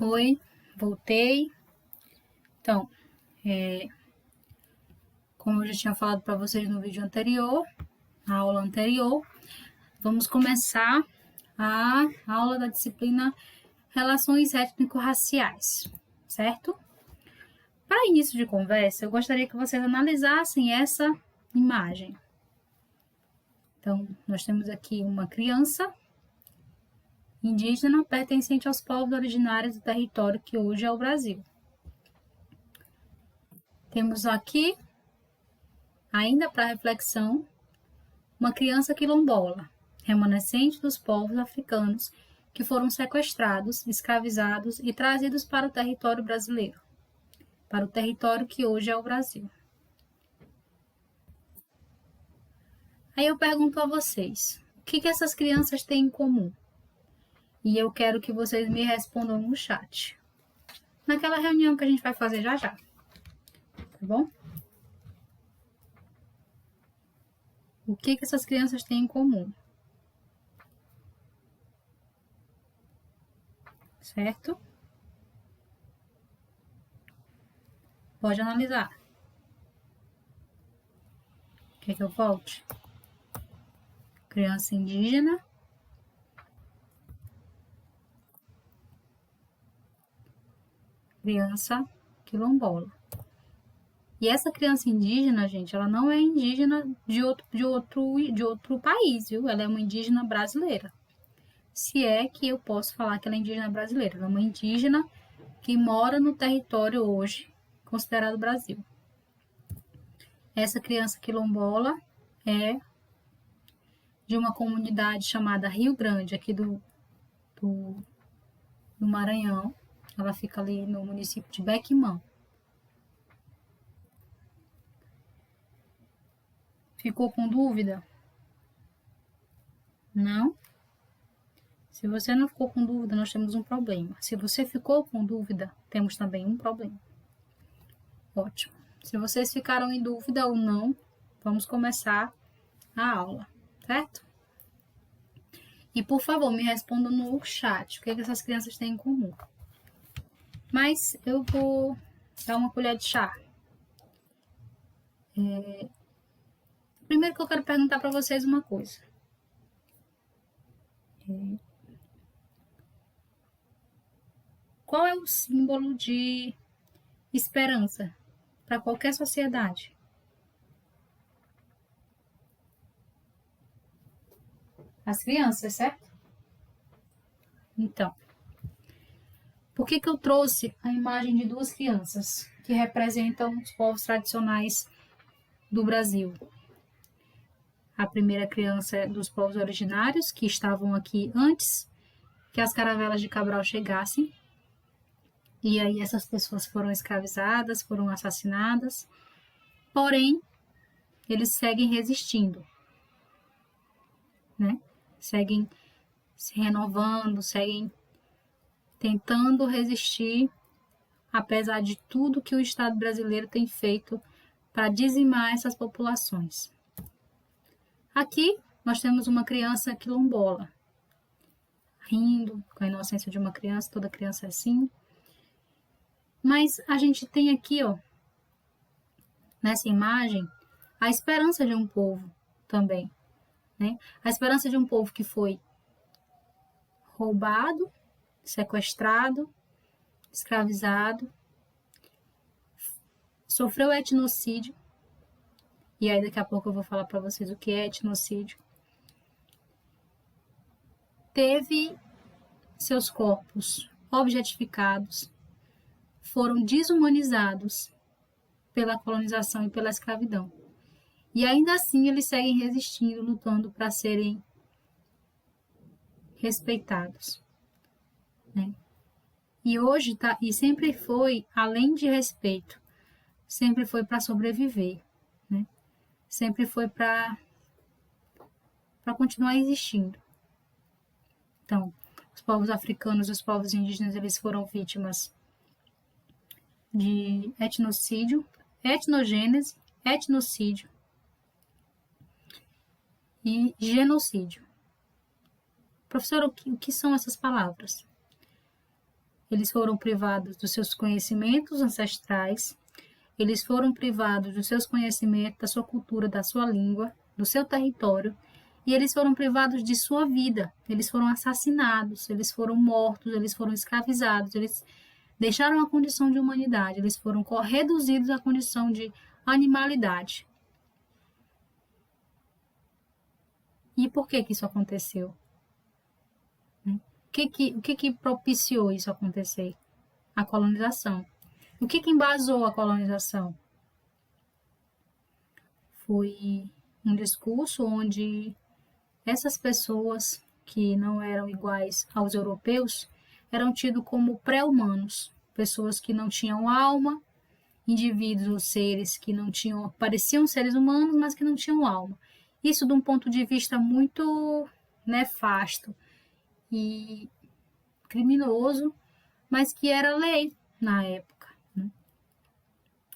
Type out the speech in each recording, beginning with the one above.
Oi, voltei. Então, como eu já tinha falado para vocês no vídeo anterior, na aula anterior, vamos começar a aula da disciplina Relações Étnico-Raciais, certo? Para início de conversa, eu gostaria que vocês analisassem essa imagem. Então, nós temos aqui uma criança indígena pertencente aos povos originários do território que hoje é o Brasil. Temos aqui, ainda para reflexão, uma criança quilombola, remanescente dos povos africanos que foram sequestrados, escravizados e trazidos para o território brasileiro, para o território que hoje é o Brasil. Aí eu pergunto a vocês, o que essas crianças têm em comum? E eu quero que vocês me respondam no chat. Naquela reunião que a gente vai fazer já já. Tá bom? O que essas crianças têm em comum? Certo? Pode analisar. Quer que eu volte? Criança indígena. Criança quilombola. E essa criança indígena, gente, ela não é indígena de outro país, viu? Ela é uma indígena brasileira. Se é que eu posso falar que ela é indígena brasileira. Ela é uma indígena que mora no território hoje considerado Brasil. Essa criança quilombola é de uma comunidade chamada Rio Grande, aqui do Maranhão. Ela fica ali no município de Bequimão. Ficou com dúvida? Não? Se você não ficou com dúvida, nós temos um problema. Se você ficou com dúvida, temos também um problema. Ótimo. Se vocês ficaram em dúvida ou não, vamos começar a aula, certo? E, por favor, me respondam no chat o que essas crianças têm em comum. Mas eu vou dar uma colher de chá. Primeiro que eu quero perguntar para vocês uma coisa. Qual é o símbolo de esperança para qualquer sociedade? As crianças, certo? Então, por que eu trouxe a imagem de duas crianças que representam os povos tradicionais do Brasil? A primeira criança é dos povos originários, que estavam aqui antes que as caravelas de Cabral chegassem. E aí essas pessoas foram escravizadas, foram assassinadas. Porém, eles seguem resistindo, né? Seguem se renovando, seguem tentando resistir, apesar de tudo que o Estado brasileiro tem feito para dizimar essas populações. Aqui nós temos uma criança quilombola, rindo, com a inocência de uma criança, toda criança é assim. Mas a gente tem aqui, ó, nessa imagem, a esperança de um povo também, né? A esperança de um povo que foi roubado, sequestrado, escravizado, sofreu etnocídio, e aí daqui a pouco eu vou falar para vocês o que é etnocídio. Teve seus corpos objetificados, foram desumanizados pela colonização e pela escravidão. E ainda assim eles seguem resistindo, lutando para serem respeitados, né? E hoje e sempre foi, além de respeito, sempre foi para sobreviver, né? Sempre foi para continuar existindo. Então, os povos africanos, os povos indígenas, eles foram vítimas de etnocídio, etnogênese, etnocídio e genocídio. Professor, o que são essas palavras? eles foram privados dos seus conhecimentos ancestrais, eles foram privados dos seus conhecimentos, da sua cultura, da sua língua, do seu território, e eles foram privados de sua vida, eles foram assassinados, eles foram mortos, eles foram escravizados, eles deixaram a condição de humanidade, eles foram reduzidos à condição de animalidade. E por que isso aconteceu? O que propiciou isso acontecer? A colonização. O que embasou a colonização? Foi um discurso onde essas pessoas que não eram iguais aos europeus eram tidos como pré-humanos, pessoas que não tinham alma, indivíduos ou seres que não tinham, pareciam seres humanos, mas que não tinham alma. Isso de um ponto de vista muito nefasto e criminoso, mas que era lei na época, né?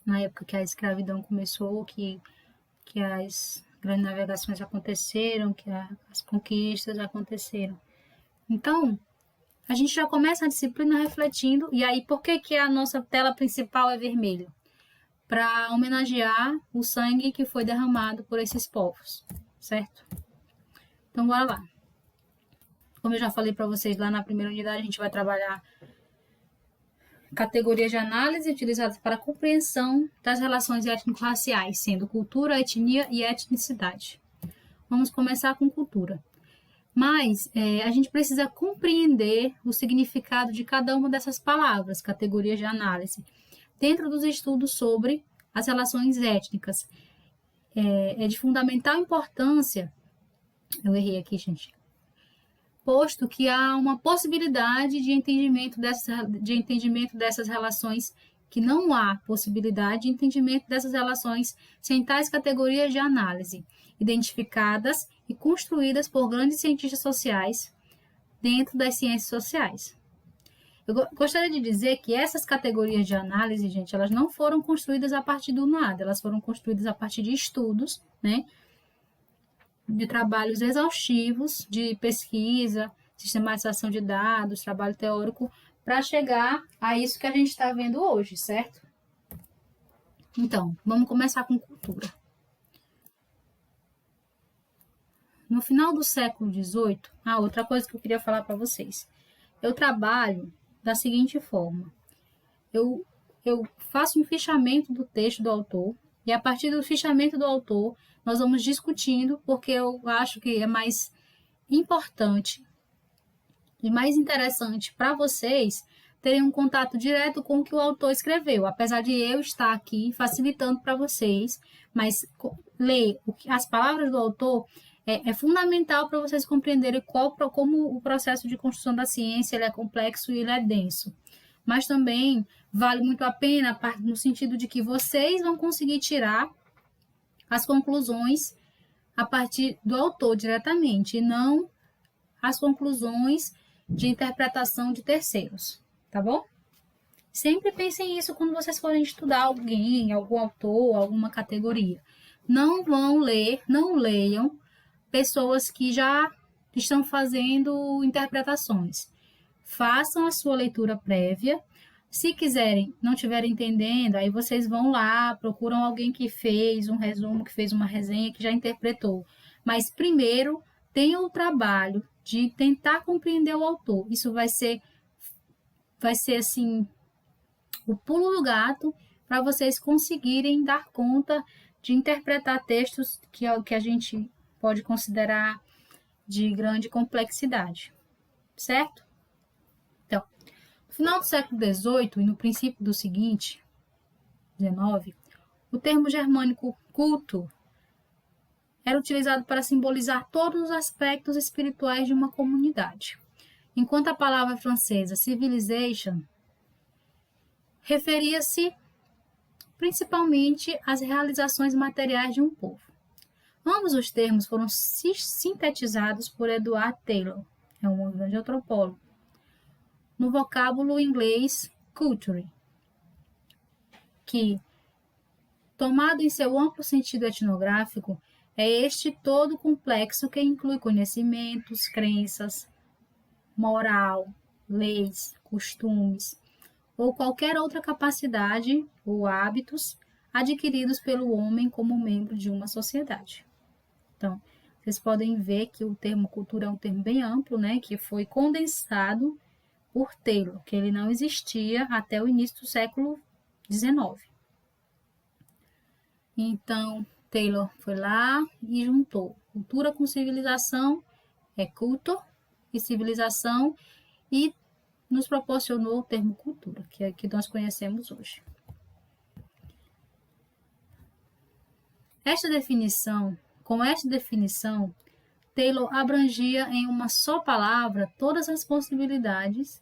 Na época que a escravidão começou, que as grandes navegações aconteceram, que as conquistas aconteceram. Então, a gente já começa a disciplina refletindo, e aí por que a nossa tela principal é vermelha? Para homenagear o sangue que foi derramado por esses povos, certo? Então, bora lá. Como eu já falei para vocês lá na primeira unidade, a gente vai trabalhar categorias de análise utilizadas para a compreensão das relações étnico-raciais, sendo cultura, etnia e etnicidade. Vamos começar com cultura. Mas a gente precisa compreender o significado de cada uma dessas palavras, categorias de análise, dentro dos estudos sobre as relações étnicas. É de fundamental importância, eu errei aqui, gente, posto que há uma possibilidade de entendimento dessas relações, que não há possibilidade de entendimento dessas relações sem tais categorias de análise, identificadas e construídas por grandes cientistas sociais dentro das ciências sociais. Eu gostaria de dizer que essas categorias de análise, gente, elas não foram construídas a partir do nada, elas foram construídas a partir de estudos, né? De trabalhos exaustivos, de pesquisa, sistematização de dados, trabalho teórico, para chegar a isso que a gente está vendo hoje, certo? Então, vamos começar com cultura. No final do século XVIII, outra coisa que eu queria falar para vocês. Eu trabalho da seguinte forma. Eu faço um fichamento do texto do autor, e a partir do fichamento do autor, nós vamos discutindo, porque eu acho que é mais importante e mais interessante para vocês terem um contato direto com o que o autor escreveu, apesar de eu estar aqui facilitando para vocês, mas ler as palavras do autor é fundamental para vocês compreenderem como o processo de construção da ciência ele é complexo e ele é denso. Mas também vale muito a pena no sentido de que vocês vão conseguir tirar as conclusões a partir do autor diretamente, e não as conclusões de interpretação de terceiros, tá bom? Sempre pensem isso quando vocês forem estudar alguém, algum autor, alguma categoria. Não leiam pessoas que já estão fazendo interpretações. Façam a sua leitura prévia. Se quiserem, não estiverem entendendo, aí vocês vão lá, procuram alguém que fez um resumo, que fez uma resenha, que já interpretou. Mas primeiro, tenham o trabalho de tentar compreender o autor. Isso vai ser assim, o pulo do gato para vocês conseguirem dar conta de interpretar textos que a gente pode considerar de grande complexidade, certo? Então, no final do século XVIII e no princípio do seguinte, XIX, o termo germânico culto era utilizado para simbolizar todos os aspectos espirituais de uma comunidade, enquanto a palavra francesa civilization referia-se principalmente às realizações materiais de um povo. Ambos os termos foram sintetizados por Edward Taylor, é um grande antropólogo, no vocábulo inglês culture, que, tomado em seu amplo sentido etnográfico, é este todo complexo que inclui conhecimentos, crenças, moral, leis, costumes ou qualquer outra capacidade ou hábitos adquiridos pelo homem como membro de uma sociedade. Então, vocês podem ver que o termo cultura é um termo bem amplo, né, que foi condensado por Taylor, que ele não existia até o início do século XIX. Então, Taylor foi lá e juntou cultura com civilização, culto e civilização, e nos proporcionou o termo cultura, que é o que nós conhecemos hoje. Com esta definição, Taylor abrangia em uma só palavra todas as possibilidades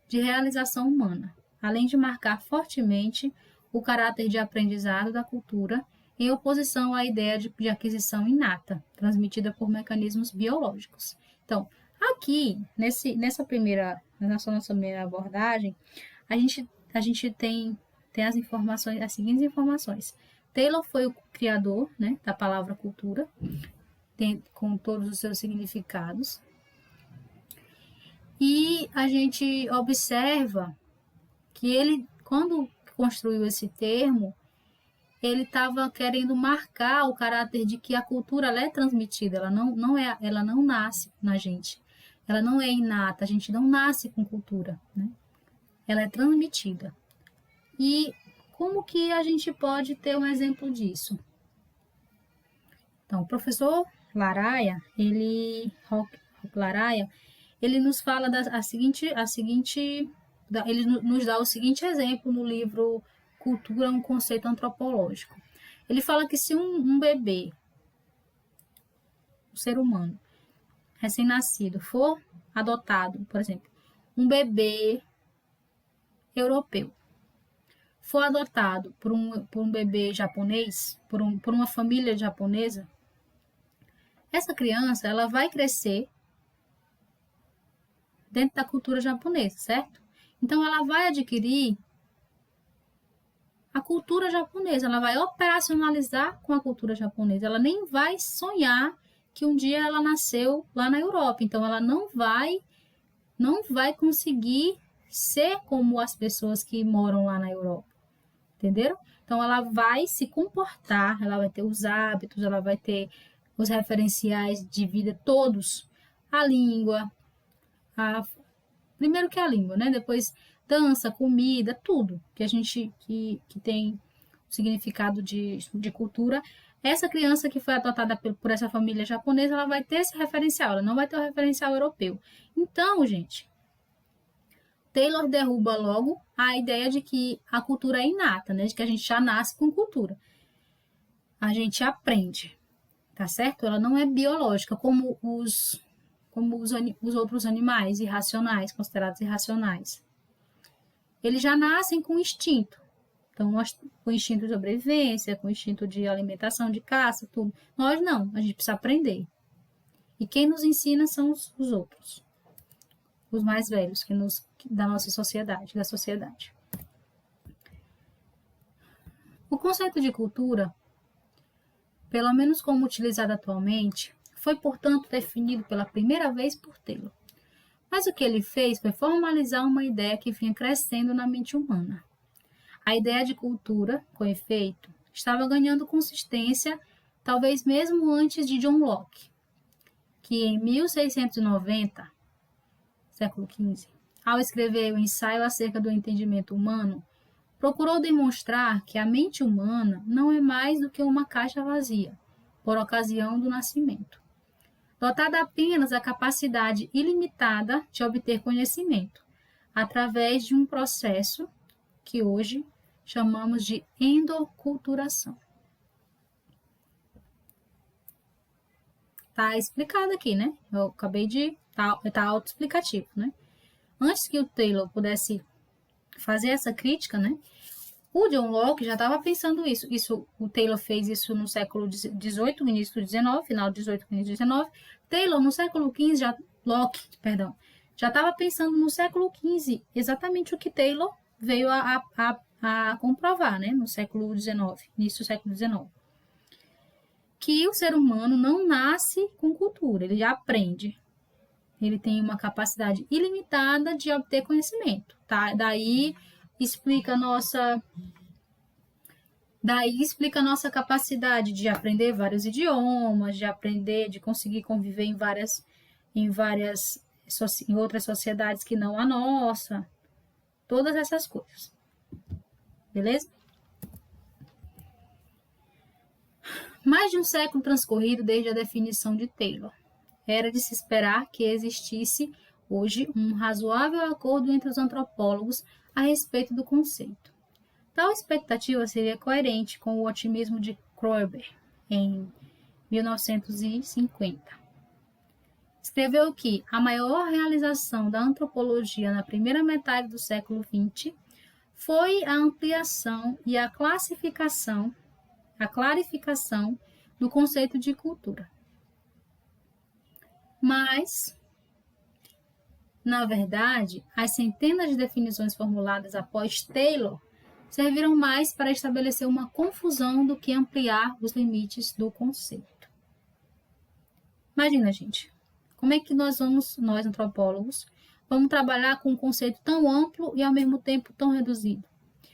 de realização humana, além de marcar fortemente o caráter de aprendizado da cultura em oposição à ideia de aquisição inata, transmitida por mecanismos biológicos. Então, aqui, nessa nossa primeira abordagem, a gente tem as informações, as seguintes informações. Taylor foi o criador, né, da palavra cultura, com todos os seus significados. E a gente observa que ele, quando construiu esse termo, ele estava querendo marcar o caráter de que a cultura ela é transmitida, ela não nasce na gente, ela não é inata, a gente não nasce com cultura, né? Ela é transmitida. E como que a gente pode ter um exemplo disso? Então, o professor Laraia, ele nos fala ele nos dá o seguinte exemplo no livro Cultura, um conceito antropológico. Ele fala que se um bebê, um ser humano, recém-nascido, for adotado, por exemplo, um bebê europeu, for adotado por um bebê japonês, por uma família japonesa, essa criança ela vai crescer dentro da cultura japonesa, certo? Então, ela vai adquirir a cultura japonesa, ela vai operacionalizar com a cultura japonesa, ela nem vai sonhar que um dia ela nasceu lá na Europa, então ela não vai conseguir ser como as pessoas que moram lá na Europa, entenderam? Então ela vai se comportar, ela vai ter os hábitos, ela vai ter os referenciais de vida todos, a língua, primeiro que a língua, né? Depois dança, comida, tudo que a gente que tem significado de cultura. Essa criança que foi adotada por essa família japonesa, ela vai ter esse referencial, ela não vai ter o referencial europeu. Então, gente, Taylor derruba logo a ideia de que a cultura é inata, né? De que a gente já nasce com cultura. A gente aprende, tá certo? Ela não é biológica, como os outros animais irracionais, considerados irracionais. Eles já nascem com instinto. Então, com instinto de sobrevivência, com instinto de alimentação, de caça, tudo. Nós não, a gente precisa aprender. E quem nos ensina são os outros. Os mais velhos da nossa sociedade, da sociedade. O conceito de cultura, pelo menos como utilizado atualmente, foi, portanto, definido pela primeira vez por Taylor. Mas o que ele fez foi formalizar uma ideia que vinha crescendo na mente humana. A ideia de cultura, com efeito, estava ganhando consistência, talvez mesmo antes de John Locke, que em 1690, século XV, ao escrever o ensaio acerca do entendimento humano, procurou demonstrar que a mente humana não é mais do que uma caixa vazia, por ocasião do nascimento, dotada apenas da capacidade ilimitada de obter conhecimento, através de um processo que hoje chamamos de endoculturação. Tá explicado aqui, né? Eu acabei de... Tá autoexplicativo, né? Antes que o Taylor pudesse fazer essa crítica, né? O John Locke já estava pensando isso. O Taylor fez isso no século XVIII, início do XIX, final do XVIII, início do XIX. Taylor, no século XV, Locke, já estava pensando no século XV exatamente o que Taylor veio a comprovar, né? No século XIX, início do século XIX. Que o ser humano não nasce com cultura, ele aprende. ele tem uma capacidade ilimitada de obter conhecimento, tá? Daí explica a nossa capacidade de aprender vários idiomas, de conseguir conviver em outras sociedades que não a nossa, todas essas coisas. Beleza? Mais de um século transcorrido desde a definição de Taylor. Era de se esperar que existisse hoje um razoável acordo entre os antropólogos a respeito do conceito. Tal expectativa seria coerente com o otimismo de Kroeber, em 1950. Escreveu que a maior realização da antropologia na primeira metade do século XX foi a ampliação e a clarificação do conceito de cultura. Mas, na verdade, as centenas de definições formuladas após Taylor serviram mais para estabelecer uma confusão do que ampliar os limites do conceito. Imagina, gente, como é que nós antropólogos, vamos trabalhar com um conceito tão amplo e ao mesmo tempo tão reduzido?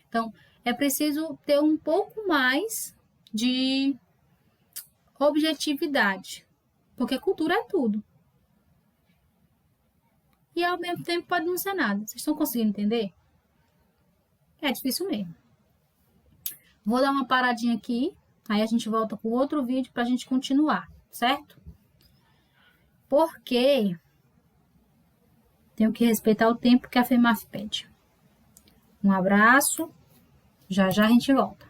Então, é preciso ter um pouco mais de objetividade, porque cultura é tudo. E ao mesmo tempo pode não ser nada. Vocês estão conseguindo entender? É difícil mesmo. Vou dar uma paradinha aqui, aí a gente volta com outro vídeo para a gente continuar, certo? Porque tenho que respeitar o tempo que a FEMAF pede. Um abraço, já já a gente volta.